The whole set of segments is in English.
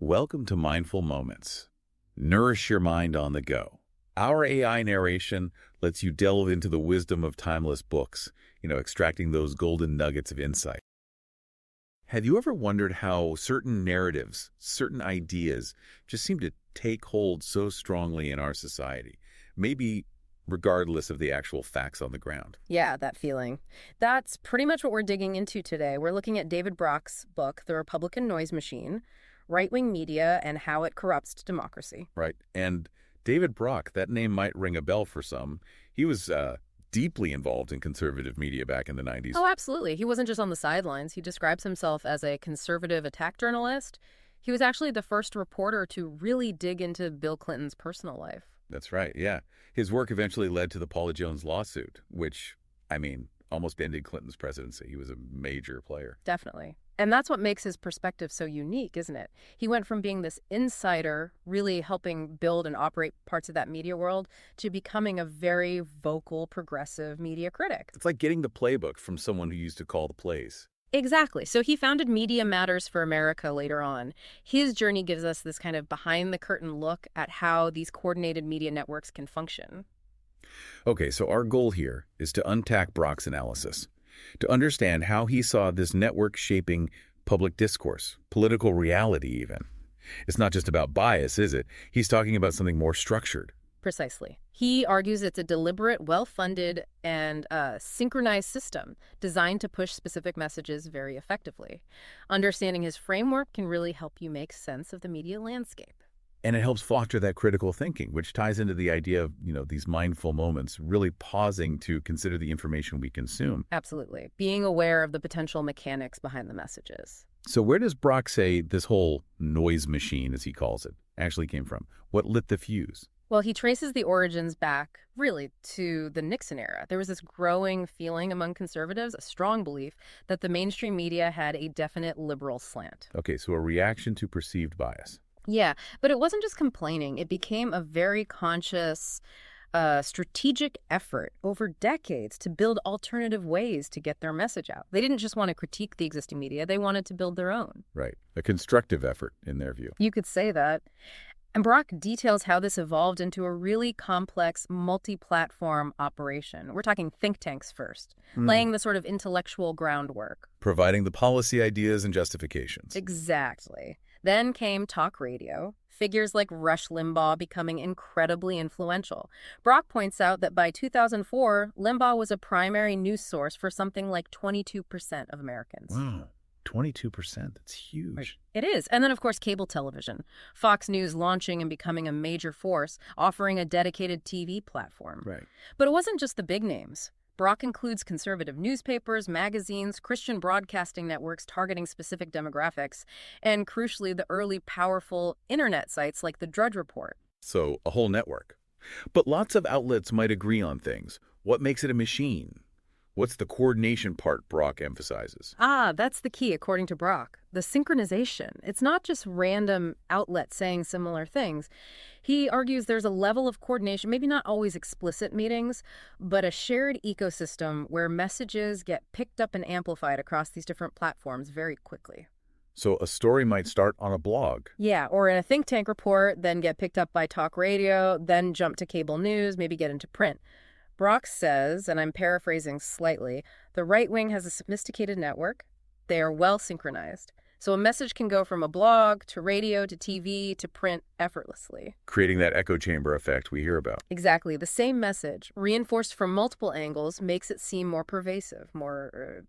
Welcome to Mindful Moments. Nourish your mind on the go. Our AI narration lets you delve into the wisdom of timeless books, extracting those golden nuggets of insight. Have you ever wondered how certain narratives, certain ideas just seem to take hold so strongly in our society? Maybe regardless of the actual facts on the ground. Yeah, that feeling. That's pretty much what we're digging into today. We're looking at David Brock's book, The Republican Noise Machine, Right-Wing Media and How It Corrupts Democracy. Right. And David Brock, that name might ring a bell for some. He was deeply involved in conservative media back in the 90s. Oh, absolutely. He wasn't just on the sidelines. He describes himself as a conservative attack journalist. He was actually the first reporter to really dig into Bill Clinton's personal life. That's right, yeah. His work eventually led to the Paula Jones lawsuit, which, almost ended Clinton's presidency. He was a major player. Definitely. And that's what makes his perspective so unique, isn't it? He went from being this insider, really helping build and operate parts of that media world, to becoming a very vocal, progressive media critic. It's like getting the playbook from someone who used to call the plays. Exactly. So he founded Media Matters for America later on. His journey gives us this kind of behind-the-curtain look at how these coordinated media networks can function. Okay, so our goal here is to unpack Brock's analysis, to understand how he saw this network shaping public discourse, political reality even. It's not just about bias, is it? He's talking about something more structured. Precisely. He argues it's a deliberate, well-funded, and synchronized system designed to push specific messages very effectively. Understanding his framework can really help you make sense of the media landscape. And it helps foster that critical thinking, which ties into the idea of, these mindful moments, really pausing to consider the information we consume. Absolutely. Being aware of the potential mechanics behind the messages. So where does Brock say this whole noise machine, as he calls it, actually came from? What lit the fuse? Well, he traces the origins back, really, to the Nixon era. There was this growing feeling among conservatives, a strong belief, that the mainstream media had a definite liberal slant. Okay, so a reaction to perceived bias. Yeah, but it wasn't just complaining. It became a very conscious, strategic effort over decades to build alternative ways to get their message out. They didn't just want to critique the existing media. They wanted to build their own. Right. A constructive effort, in their view. You could say that. And Brock details how this evolved into a really complex, multi-platform operation. We're talking think tanks first, laying the sort of intellectual groundwork. Providing the policy ideas and justifications. Exactly. Then came talk radio, figures like Rush Limbaugh becoming incredibly influential. Brock points out that by 2004, Limbaugh was a primary news source for something like 22% of Americans. Wow. 22%. That's huge. Right. It is. And then, of course, cable television. Fox News launching and becoming a major force, offering a dedicated TV platform. Right. But it wasn't just the big names. Brock includes conservative newspapers, magazines, Christian broadcasting networks targeting specific demographics, and crucially, the early powerful internet sites like the Drudge Report. So, a whole network. But lots of outlets might agree on things. What makes it a machine? What's the coordination part Brock emphasizes? That's the key, according to Brock. The synchronization. It's not just random outlets saying similar things. He argues there's a level of coordination, maybe not always explicit meetings, but a shared ecosystem where messages get picked up and amplified across these different platforms very quickly. So a story might start on a blog. Yeah, or in a think tank report, then get picked up by talk radio, then jump to cable news, maybe get into print. Brock says, and I'm paraphrasing slightly, the right wing has a sophisticated network. They are well synchronized. So a message can go from a blog to radio to TV to print effortlessly. Creating that echo chamber effect we hear about. Exactly. The same message, reinforced from multiple angles, makes it seem more pervasive, more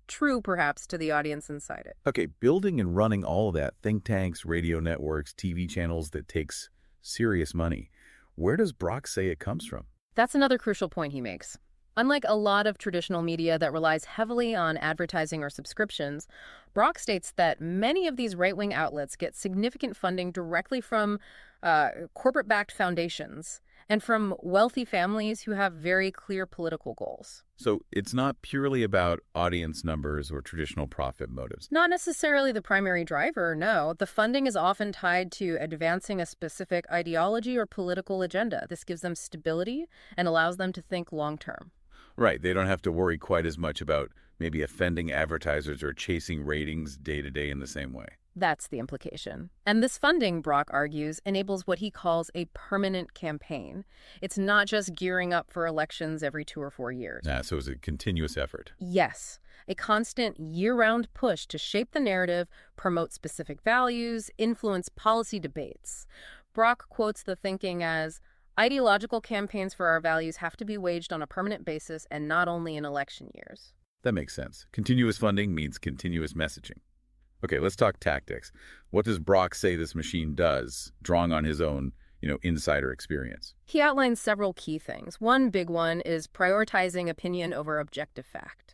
true, perhaps, to the audience inside it. Okay, building and running all of that, think tanks, radio networks, TV channels, that takes serious money. Where does Brock say it comes from? That's another crucial point he makes. Unlike a lot of traditional media that relies heavily on advertising or subscriptions, Brock states that many of these right-wing outlets get significant funding directly from corporate-backed foundations and from wealthy families who have very clear political goals. So it's not purely about audience numbers or traditional profit motives. Not necessarily the primary driver, no. The funding is often tied to advancing a specific ideology or political agenda. This gives them stability and allows them to think long-term. Right. They don't have to worry quite as much about maybe offending advertisers or chasing ratings day to day in the same way. That's the implication. And this funding, Brock argues, enables what he calls a permanent campaign. It's not just gearing up for elections every 2 or 4 years. So it's a continuous effort. Yes, a constant year-round push to shape the narrative, promote specific values, influence policy debates. Brock quotes the thinking as, ideological campaigns for our values have to be waged on a permanent basis and not only in election years. That makes sense. Continuous funding means continuous messaging. Okay, let's talk tactics. What does Brock say this machine does, drawing on his own, insider experience? He outlines several key things. One big one is prioritizing opinion over objective fact.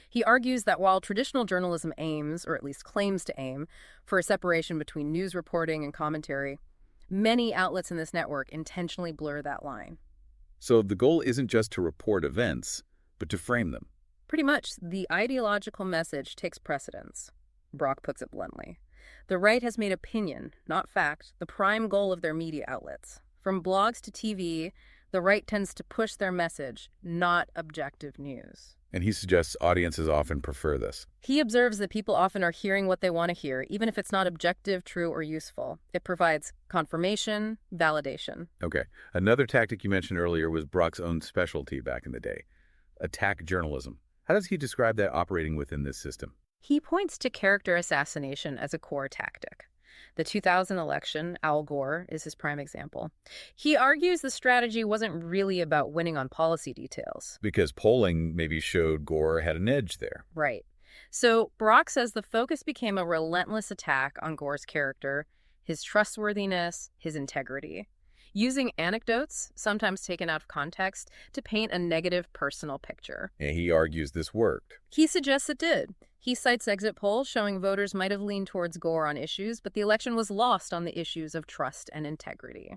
He argues that while traditional journalism aims, or at least claims to aim, for a separation between news reporting and commentary, many outlets in this network intentionally blur that line. So the goal isn't just to report events, but to frame them. Pretty much, the ideological message takes precedence. Brock puts it bluntly. The right has made opinion, not fact, the prime goal of their media outlets. From blogs to TV, the right tends to push their message, not objective news. And he suggests audiences often prefer this. He observes that people often are hearing what they want to hear, even if it's not objective, true, or useful. It provides confirmation, validation. Okay. Another tactic you mentioned earlier was Brock's own specialty back in the day, attack journalism. How does he describe that operating within this system? He points to character assassination as a core tactic. The 2000 election, Al Gore, is his prime example. He argues the strategy wasn't really about winning on policy details. Because polling maybe showed Gore had an edge there. Right. So Brock says the focus became a relentless attack on Gore's character, his trustworthiness, his integrity, using anecdotes, sometimes taken out of context, to paint a negative personal picture. And he argues this worked. He suggests it did. He cites exit polls showing voters might have leaned towards Gore on issues, but the election was lost on the issues of trust and integrity.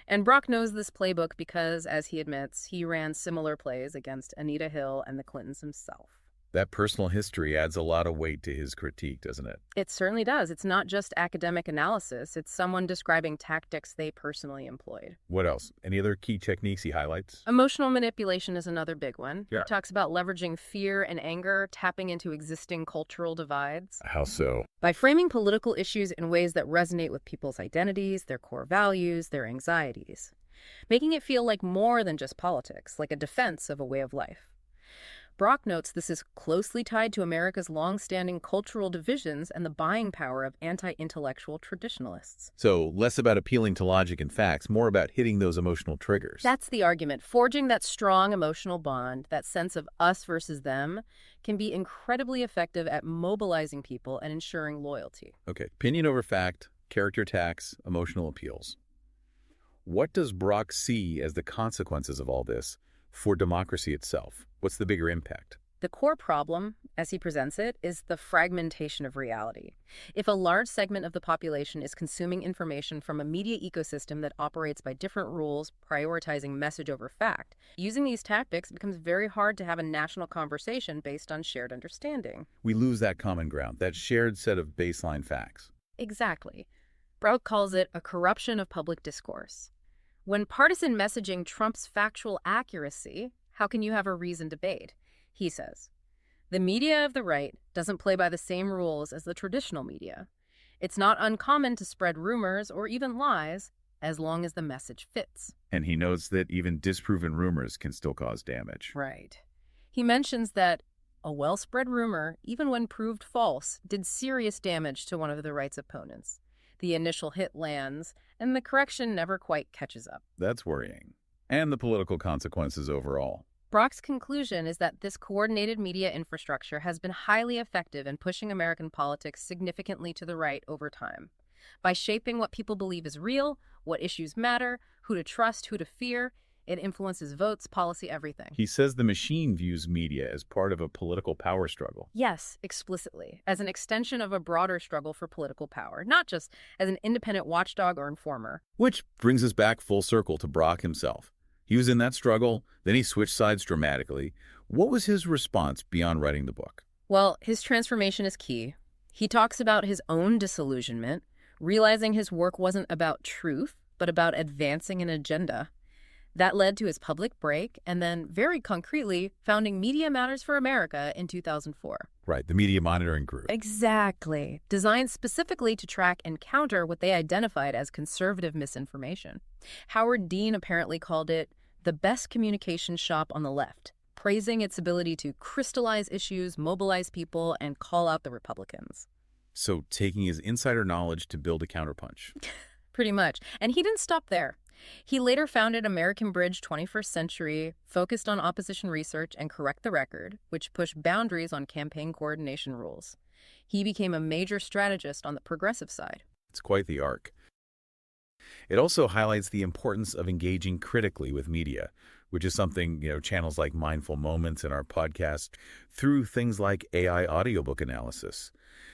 And Brock knows this playbook because, as he admits, he ran similar plays against Anita Hill and the Clintons himself. That personal history adds a lot of weight to his critique, doesn't it? It certainly does. It's not just academic analysis. It's someone describing tactics they personally employed. What else? Any other key techniques he highlights? Emotional manipulation is another big one. Yeah. He talks about leveraging fear and anger, tapping into existing cultural divides. How so? By framing political issues in ways that resonate with people's identities, their core values, their anxieties. Making it feel like more than just politics, like a defense of a way of life. Brock notes this is closely tied to America's long-standing cultural divisions and the buying power of anti-intellectual traditionalists. So less about appealing to logic and facts, more about hitting those emotional triggers. That's the argument. Forging that strong emotional bond, that sense of us versus them, can be incredibly effective at mobilizing people and ensuring loyalty. Okay, opinion over fact, character attacks, emotional appeals. What does Brock see as the consequences of all this for democracy itself? What's the bigger impact? The core problem, as he presents it, is the fragmentation of reality. If a large segment of the population is consuming information from a media ecosystem that operates by different rules, prioritizing message over fact, using these tactics becomes very hard to have a national conversation based on shared understanding. We lose that common ground, that shared set of baseline facts. Exactly. Brock calls it a corruption of public discourse. When partisan messaging trumps factual accuracy, how can you have a reasoned debate? He says, the media of the right doesn't play by the same rules as the traditional media. It's not uncommon to spread rumors or even lies as long as the message fits. And he notes that even disproven rumors can still cause damage. Right. He mentions that a well-spread rumor, even when proved false, did serious damage to one of the right's opponents. The initial hit lands, and the correction never quite catches up. That's worrying. And the political consequences overall. Brock's conclusion is that this coordinated media infrastructure has been highly effective in pushing American politics significantly to the right over time. By shaping what people believe is real, what issues matter, who to trust, who to fear, it influences votes, policy, everything. He says the machine views media as part of a political power struggle. Yes, explicitly, as an extension of a broader struggle for political power, not just as an independent watchdog or informer. Which brings us back full circle to Brock himself. He was in that struggle, then he switched sides dramatically. What was his response beyond writing the book? Well, his transformation is key. He talks about his own disillusionment, realizing his work wasn't about truth, but about advancing an agenda. That led to his public break and then, very concretely, founding Media Matters for America in 2004. Right, the media monitoring group. Exactly. Designed specifically to track and counter what they identified as conservative misinformation. Howard Dean apparently called it the best communication shop on the left, praising its ability to crystallize issues, mobilize people, and call out the Republicans. So taking his insider knowledge to build a counterpunch. Pretty much. And he didn't stop there. He later founded American Bridge 21st Century, focused on opposition research and Correct the Record, which pushed boundaries on campaign coordination rules. He became a major strategist on the progressive side. It's quite the arc. It also highlights the importance of engaging critically with media, which is something, channels like Mindful Moments in our podcast, through things like AI audiobook analysis,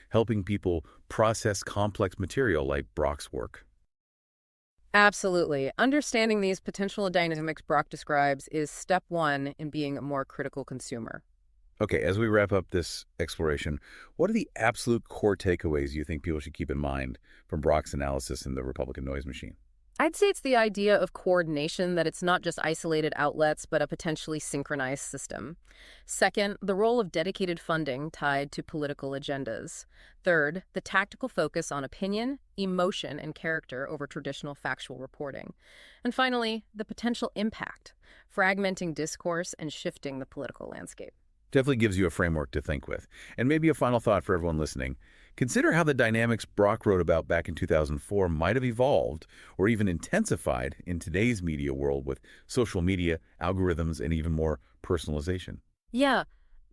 helping people process complex material like Brock's work. Absolutely. Understanding these potential dynamics Brock describes is step one in being a more critical consumer. Okay, as we wrap up this exploration, what are the absolute core takeaways you think people should keep in mind from Brock's analysis in the Republican noise machine? I'd say it's the idea of coordination, that it's not just isolated outlets, but a potentially synchronized system. Second, the role of dedicated funding tied to political agendas. Third, the tactical focus on opinion, emotion, and character over traditional factual reporting. And finally, the potential impact, fragmenting discourse and shifting the political landscape. Definitely gives you a framework to think with. And maybe a final thought for everyone listening. Consider how the dynamics Brock wrote about back in 2004 might have evolved or even intensified in today's media world with social media, algorithms, and even more personalization. Yeah,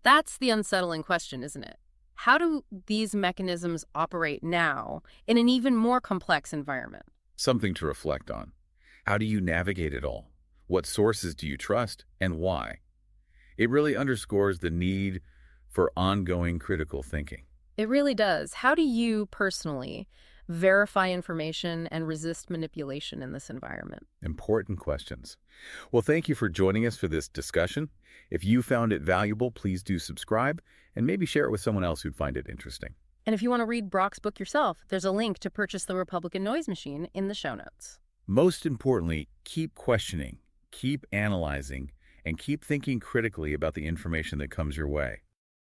that's the unsettling question, isn't it? How do these mechanisms operate now in an even more complex environment? Something to reflect on. How do you navigate it all? What sources do you trust and why? It really underscores the need for ongoing critical thinking. It really does. How do you personally verify information and resist manipulation in this environment? Important questions. Well, thank you for joining us for this discussion. If you found it valuable, please do subscribe and maybe share it with someone else who'd find it interesting. And if you want to read Brock's book yourself, there's a link to purchase The Republican Noise Machine in the show notes. Most importantly, keep questioning, keep analyzing, and keep thinking critically about the information that comes your way.